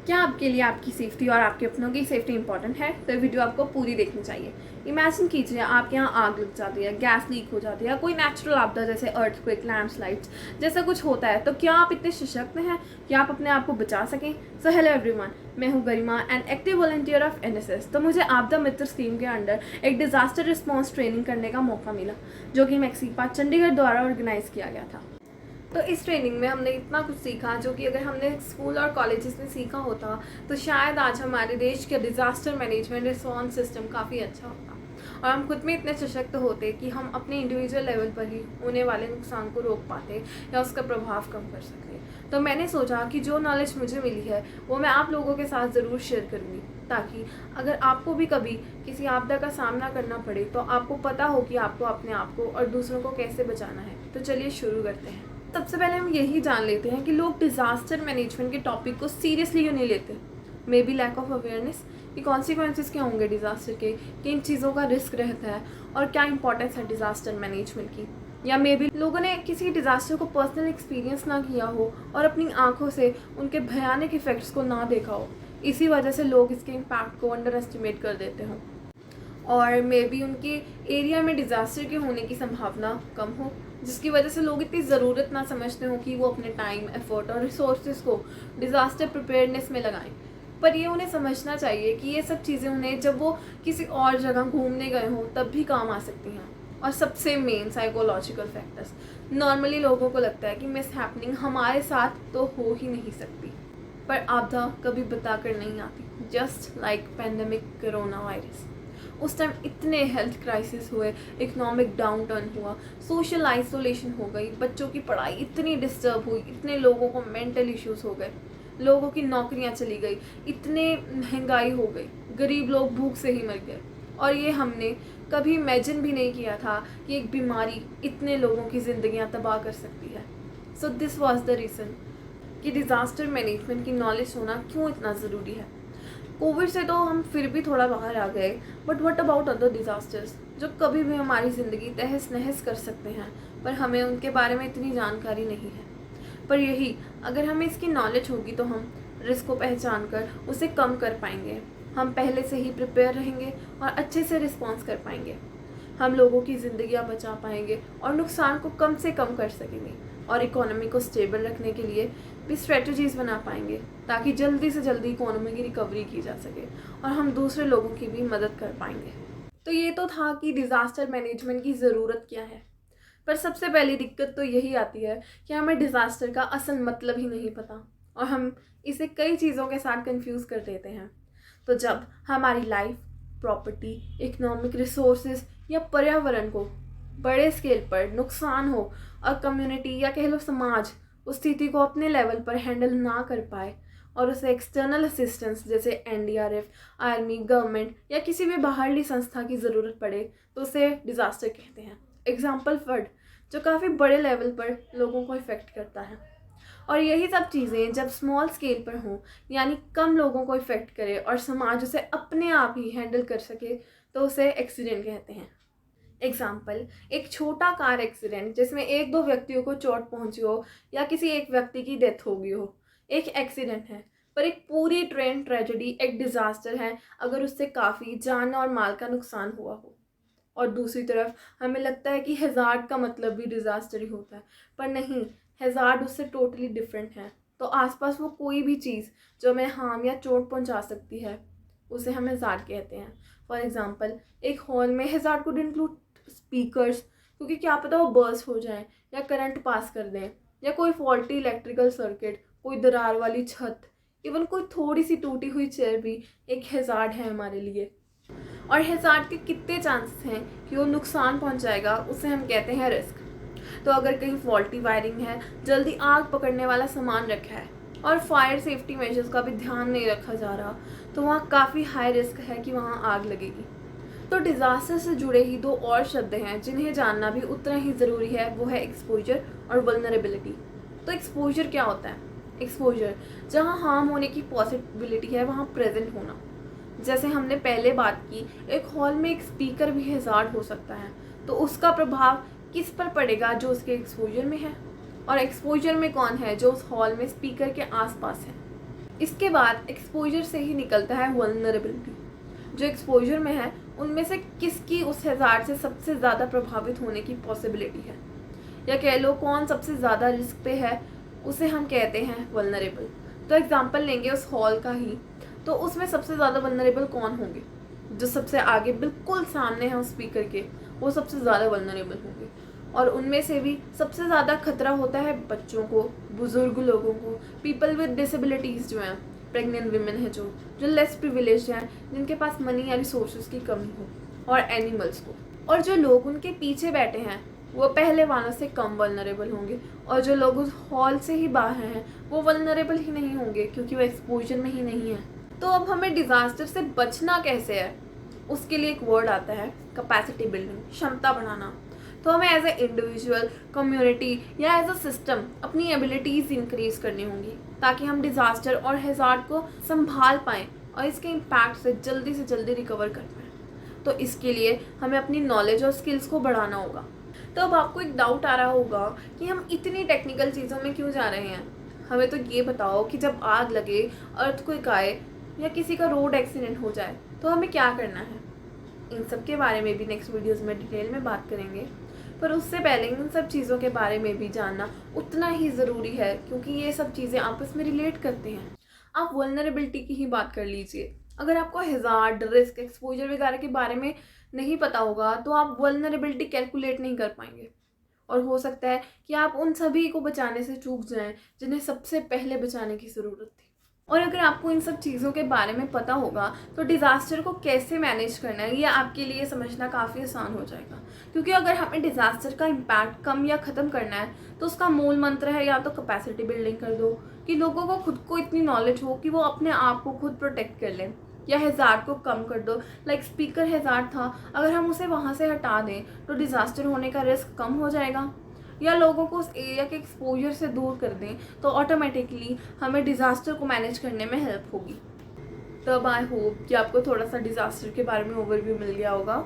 क्या आपके लिए आपकी सेफ्टी और आपके अपनों की सेफ्टी इंपॉर्टेंट है? तो वीडियो आपको पूरी देखनी चाहिए। इमेजिन कीजिए आपके यहाँ आग लग जाती है, गैस लीक हो जाती है या कोई नेचुरल आपदा जैसे अर्थक्वेक, लैंडस्लाइड्स जैसा कुछ होता है, तो क्या आप इतने सशक्त हैं कि आप अपने आप को बचा सकें? सो हेलो एवरीवन, मैं हूँ Garima and active volunteer of NSS. तो मुझे आपदा मित्र स्कीम के अंडर एक डिजास्टर रिस्पॉन्स ट्रेनिंग करने का मौका मिला, जो कि मैक्सीपा चंडीगढ़ द्वारा ऑर्गेनाइज किया गया था। तो इस ट्रेनिंग में हमने इतना कुछ सीखा जो कि अगर हमने स्कूल और कॉलेजेस में सीखा होता तो शायद आज हमारे देश के डिज़ास्टर मैनेजमेंट रिस्पॉन्स सिस्टम काफ़ी अच्छा होता और हम खुद में इतने सशक्त होते कि हम अपने इंडिविजुअल लेवल पर ही होने वाले नुकसान को रोक पाते या उसका प्रभाव कम कर सकते। तो मैंने सोचा कि जो नॉलेज मुझे मिली है वो मैं आप लोगों के साथ ज़रूर शेयर करूँगी, ताकि अगर आपको भी कभी किसी आपदा का सामना करना पड़े तो आपको पता हो कि आपको अपने आप को और दूसरों को कैसे बचाना है। तो चलिए शुरू करते हैं। सबसे पहले हम यही जान लेते हैं कि लोग डिज़ास्टर मैनेजमेंट के टॉपिक को सीरियसली क्यों नहीं लेते। Maybe lack of awareness कि कॉन्सिक्वेंसेस क्या होंगे डिज़ास्टर के, किन चीज़ों का रिस्क रहता है और क्या इंपॉर्टेंस है डिज़ास्टर मैनेजमेंट की। या मे बी लोगों ने किसी डिज़ास्टर को पर्सनल एक्सपीरियंस ना किया हो और अपनी आंखों से उनके भयानक इफ़ेक्ट्स को ना देखा हो, इसी वजह से लोग इसके इम्पैक्ट को अंडर एस्टिमेट कर देते हों। और मे बी उनके एरिया में डिज़ास्टर के होने की संभावना कम हो, जिसकी वजह से लोग इतनी ज़रूरत ना समझते हो कि वो अपने टाइम, एफर्ट और रिसोर्सेज को डिज़ास्टर प्रिपेयर्डनेस में लगाएं। पर ये उन्हें समझना चाहिए कि ये सब चीज़ें उन्हें जब वो किसी और जगह घूमने गए हों तब भी काम आ सकती हैं। और सबसे मेन साइकोलॉजिकल फैक्टर्स, नॉर्मली लोगों को लगता है कि मिस हैपनिंग हमारे साथ तो हो ही नहीं सकती, पर आपदा कभी बता कर नहीं आती। Just like pandemic corona virus, उस टाइम इतने हेल्थ क्राइसिस हुए, इकोनॉमिक डाउनटर्न हुआ, सोशल आइसोलेशन हो गई, बच्चों की पढ़ाई इतनी डिस्टर्ब हुई, इतने लोगों को मेंटल इश्यूज हो गए, लोगों की नौकरियां चली गई, इतने महंगाई हो गई, गरीब लोग भूख से ही मर गए। और ये हमने कभी इमेजिन भी नहीं किया था कि एक बीमारी इतने लोगों की ज़िंदगियां तबाह कर सकती है। So this was the reason कि डिज़ास्टर मैनेजमेंट की नॉलेज होना क्यों इतना ज़रूरी है। कोविड से तो हम फिर भी थोड़ा बाहर आ गए, but what about other disasters जो कभी भी हमारी ज़िंदगी तहस नहस कर सकते हैं, पर हमें उनके बारे में इतनी जानकारी नहीं है। पर यही, अगर हमें इसकी नॉलेज होगी तो हम रिस्क को पहचान कर उसे कम कर पाएंगे, हम पहले से ही प्रिपेयर रहेंगे और अच्छे से रिस्पॉन्स कर पाएंगे। हम लोगों की ज़िंदगियां बचा पाएंगे और नुकसान को कम से कम कर सकेंगे, और इकोनॉमी को स्टेबल रखने के लिए भी स्ट्रेटजीज़ बना पाएंगे, ताकि जल्दी से जल्दी इकोनॉमी की रिकवरी की जा सके और हम दूसरे लोगों की भी मदद कर पाएंगे। तो ये तो था कि डिज़ास्टर मैनेजमेंट की ज़रूरत क्या है। पर सबसे पहली दिक्कत तो यही आती है कि हमें डिज़ास्टर का असल मतलब ही नहीं पता और हम इसे कई चीज़ों के साथ कंफ्यूज कर देते हैं। तो जब हमारी लाइफ, प्रॉपर्टी, इकोनॉमिक रिसोर्सेज या पर्यावरण को बड़े स्केल पर नुकसान हो और कम्युनिटी या कह लो समाज उस स्थिति को अपने लेवल पर हैंडल ना कर पाए और उसे एक्सटर्नल असिस्टेंस जैसे एनडीआरएफ, आर्मी, गवर्नमेंट या किसी भी बाहरली संस्था की ज़रूरत पड़े, तो उसे डिज़ास्टर कहते हैं। एग्जाम्पल फ्लड, जो काफ़ी बड़े लेवल पर लोगों को इफ़ेक्ट करता है। और यही सब चीज़ें जब स्मॉल स्केल पर हों, यानी कम लोगों को इफ़ेक्ट करे और समाज उसे अपने आप ही हैंडल कर सके, तो उसे एक्सीडेंट कहते हैं। एग्जाम्पल, एक छोटा कार एक्सीडेंट जिसमें एक दो व्यक्तियों को चोट पहुंची हो या किसी एक व्यक्ति की डेथ हो गई हो, एक एक्सीडेंट है। पर एक पूरी ट्रेन ट्रेजेडी एक डिज़ास्टर है अगर उससे काफ़ी जान और माल का नुकसान हुआ हो। और दूसरी तरफ हमें लगता है कि हैज़ार्ड का मतलब भी डिज़ास्टर ही होता है, पर नहीं, हैज़ार्ड उससे टोटली डिफरेंट है। तो आसपास वो कोई भी चीज़ जो हमें हार्म या चोट पहुंचा सकती है, उसे हम हैज़ार्ड कहते हैं। फॉर एग्जांपल, एक हॉल में हैज़ार्ड कुड इंक्लूड स्पीकर्स, क्योंकि क्या पता वो बर्स्ट हो जाए या करंट पास कर दें, या कोई फॉल्टी इलेक्ट्रिकल सर्किट, कोई दरार वाली छत, इवन कोई थोड़ी सी टूटी हुई चेयर भी एक हैज़ार्ड है हमारे लिए। और हैज़ार्ड के कितने चांसेस हैं कि वो नुकसान पहुंचाएगा, उसे हम कहते हैं रिस्क। तो अगर कहीं फॉल्टी वायरिंग है, जल्दी आग पकड़ने वाला सामान रखा है और फायर सेफ्टी मेजर्स का भी ध्यान नहीं रखा जा रहा, तो वहाँ काफ़ी हाई रिस्क है कि वहाँ आग लगेगी। तो डिज़ास्टर से जुड़े ही दो और शब्द हैं जिन्हें जानना भी उतना ही ज़रूरी है, वो है एक्सपोजर और वल्नरेबिलिटी। तो एक्सपोजर क्या होता है? एक्सपोजर, जहाँ हार्म होने की पॉसिबिलिटी है वहाँ प्रेजेंट होना। जैसे हमने पहले बात की, एक हॉल में एक स्पीकर भी हैज़ार्ड हो सकता है, तो उसका प्रभाव किस पर पड़ेगा? जो उसके एक्सपोजर में है। और एक्सपोजर में कौन है? जो उस हॉल में स्पीकर के आसपास है। इसके बाद एक्सपोजर से ही निकलता है वल्नरेबिलिटी। जो एक्सपोजर में है उनमें से किसकी उस हैजार्ड से सबसे ज़्यादा प्रभावित होने की पॉसिबिलिटी है, या कह लो कौन सबसे ज़्यादा रिस्क पे है, उसे हम कहते हैं वल्नरेबल। तो एग्जांपल लेंगे उस हॉल का ही, तो उसमें सबसे ज़्यादा वल्नरेबल कौन होंगे? जो सबसे आगे बिल्कुल सामने है उस स्पीकर के, वो सबसे ज़्यादा वल्नरेबल होंगे। और उनमें से भी सबसे ज़्यादा खतरा होता है बच्चों को, बुज़ुर्ग लोगों को, पीपल विद डिसेबिलिटीज़ जो हैं, प्रेग्नेंट वीमेन है जो लेस प्रिविलेज हैं, जिनके पास मनी या रिसोर्सेज की कमी हो, और एनिमल्स को। और जो लोग उनके पीछे बैठे हैं वो पहले वालों से कम वल्नरेबल होंगे, और जो लोग उस हॉल से ही बाहर हैं वो वल्नरेबल ही नहीं होंगे क्योंकि वो एक्सपोजर में ही नहीं है। तो अब हमें डिज़ास्टर से बचना कैसे है, उसके लिए एक वर्ड आता है कैपेसिटी बिल्डिंग, क्षमता बढ़ाना। तो हमें एज ए इंडिविजुअल, कम्युनिटी या एज अ सिस्टम अपनी एबिलिटीज़ इंक्रीज करनी होंगी ताकि हम डिज़ास्टर और हैजार्ड को संभाल पाएँ और इसके इम्पैक्ट से जल्दी रिकवर कर पाएँ। तो इसके लिए हमें अपनी नॉलेज और स्किल्स को बढ़ाना होगा। तो अब आपको एक डाउट आ रहा होगा कि हम इतनी टेक्निकल चीज़ों में क्यों जा रहे हैं। हमें तो ये बताओ कि जब आग लगे, अर्थक्वेक आए या किसी का रोड एक्सीडेंट हो जाए तो हमें क्या करना है। इन सब के बारे में भी नेक्स्ट वीडियोस में डिटेल में बात करेंगे, पर उससे पहले इन सब चीज़ों के बारे में भी जानना उतना ही ज़रूरी है क्योंकि ये सब चीज़ें आपस में रिलेट करते हैं। आप वल्नरेबिलिटी की ही बात कर लीजिए, अगर आपको हैजार्ड, रिस्क, एक्सपोजर वगैरह के बारे में नहीं पता होगा तो आप वल्नरेबिलिटी कैलकुलेट नहीं कर पाएंगे, और हो सकता है कि आप उन सभी को बचाने से चूक जाएं जिन्हें सबसे पहले बचाने की ज़रूरत थी। और अगर आपको इन सब चीज़ों के बारे में पता होगा तो डिज़ास्टर को कैसे मैनेज करना है ये आपके लिए समझना काफ़ी आसान हो जाएगा। क्योंकि अगर हमें डिज़ास्टर का इम्पैक्ट कम या ख़त्म करना है तो उसका मूल मंत्र है या तो कैपेसिटी बिल्डिंग कर दो, कि लोगों को खुद को इतनी नॉलेज हो कि वो अपने आप को खुद प्रोटेक्ट कर लें, या हैजार्ड को कम कर दो। लाइक स्पीकर हैजार्ड था, अगर हम उसे वहाँ से हटा दें तो डिज़ास्टर होने का रिस्क कम हो जाएगा, या लोगों को उस एरिया के एक्सपोजर से दूर कर दें तो ऑटोमेटिकली हमें डिज़ास्टर को मैनेज करने में हेल्प होगी। तो अब आई होप कि आपको थोड़ा सा डिज़ास्टर के बारे में ओवरव्यू मिल गया होगा।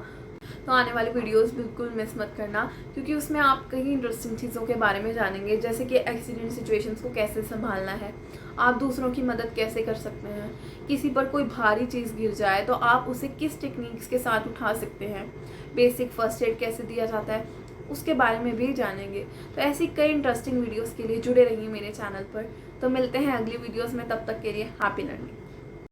तो आने वाली वीडियोस बिल्कुल मिस मत करना क्योंकि उसमें आप कई इंटरेस्टिंग चीज़ों के बारे में जानेंगे, जैसे कि एक्सीडेंट सिचुएशंस को कैसे संभालना है, आप दूसरों की मदद कैसे कर सकते हैं, किसी पर कोई भारी चीज़ गिर जाए तो आप उसे किस टेक्निक्स के साथ उठा सकते हैं, बेसिक फर्स्ट एड कैसे दिया जाता है, उसके बारे में भी जानेंगे। तो ऐसी कई इंटरेस्टिंग वीडियोस के लिए जुड़े रहिए मेरे चैनल पर। तो मिलते हैं अगली वीडियोस में, तब तक के लिए हैप्पी लर्निंग।